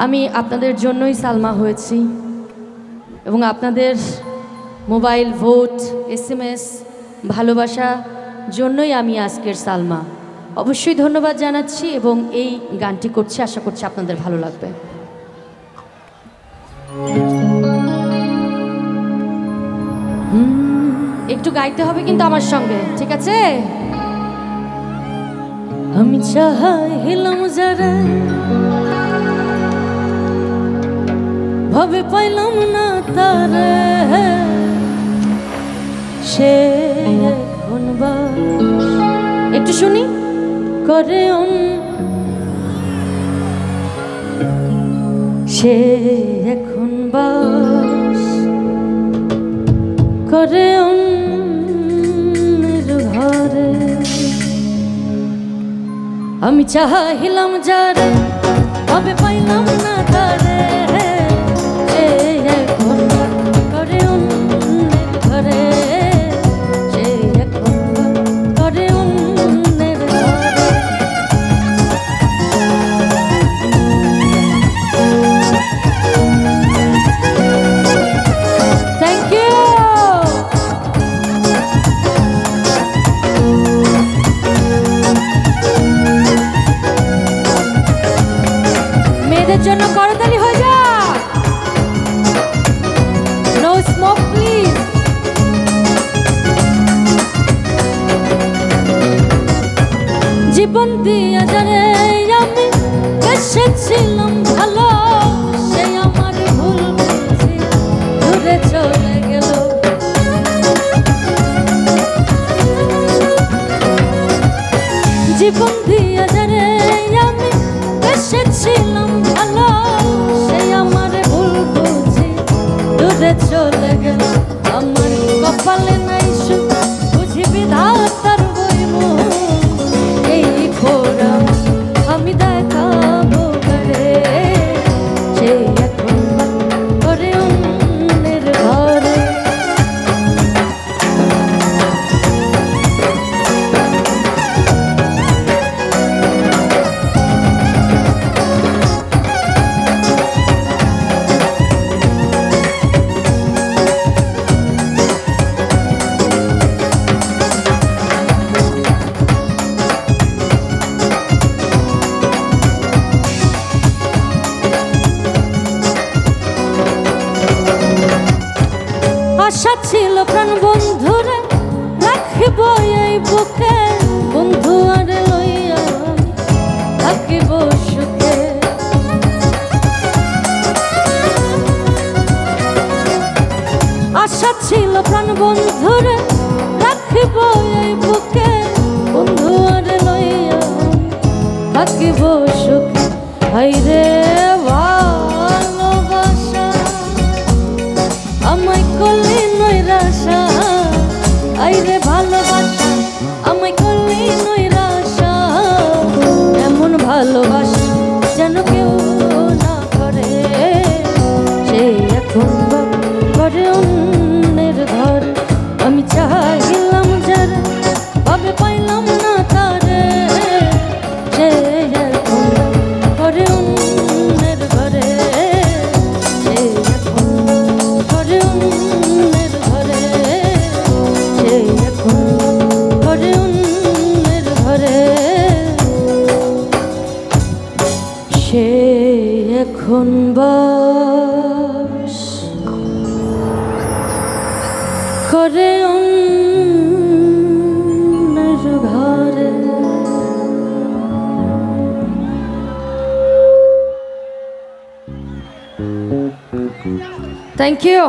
আমি আপনাদের জন্যই সালমা হয়েছি এবং আপনাদের মোবাইল ভোট SMS ভালোবাসা জন্যই আমি আজকের সালমা। অবশ্যই ধন্যবাদ জানাচ্ছি এবং এই গানটি করছি, আশা করছি আপনাদের ভালো লাগবে। একটু গাইতে হবে কিন্তু আমার সঙ্গে, ঠিক আছে? আমি চাইলাম যারা ভাবে পাইলাম না তারে, সে এখন একটু শুনি করে সে এখন বাস করে অন্যের ঘরে। আমি চাইলাম যারে ভাবে পাইলাম না তারে, সে এখন করে অন্যের ঘরে, সে এখন করে অন্যের ঘরে। Thank you. মেয়েদের জন্য করতালি হয়ে যা। No smoke please. জীবন দিয়া যারে আমি এসেছিলাম ভালো, সে আমার ভুল বুঝি দূরে চলে গেল। জীবন দিয়া যারে আমি এসেছিলাম ভালো, সে আমার ভুল বুঝি দূরে চলে গেল। আমার কপালে নাই সুখ বুঝি বিধাতার বইমুখ, এই খোরা আমি দেখাবো করে, সে এখন করে অন্যের ঘরে। আশা ছিল প্রাণ বন্ধুরে রাখিব এই বুকে, বন্ধু আর লইয়া থাকিব সুখে। আশা ছিল প্রাণ বন্ধুরে রাখিব এই বুকে, বন্ধু আর লইয়া থাকিব সুখে। হাইরে ভালোবাসা আমায় করলি নৈরাশা, আইরে ভালোবাসা আমায় করলি নৈরাশা। এমন ভালোবাসা যেন কেউ না করে, সে এখন করে অন্যের ঘর। আমি চাইলাম যারা ভাবে পাইলাম না তারে, সে এখন করে অন্যের ঘরে, সে এখন করে অন্যের ঘরে, সে এখন করে অন্যের ঘরে, সে এখন বাস করে অন্যের ঘরে। Thank you.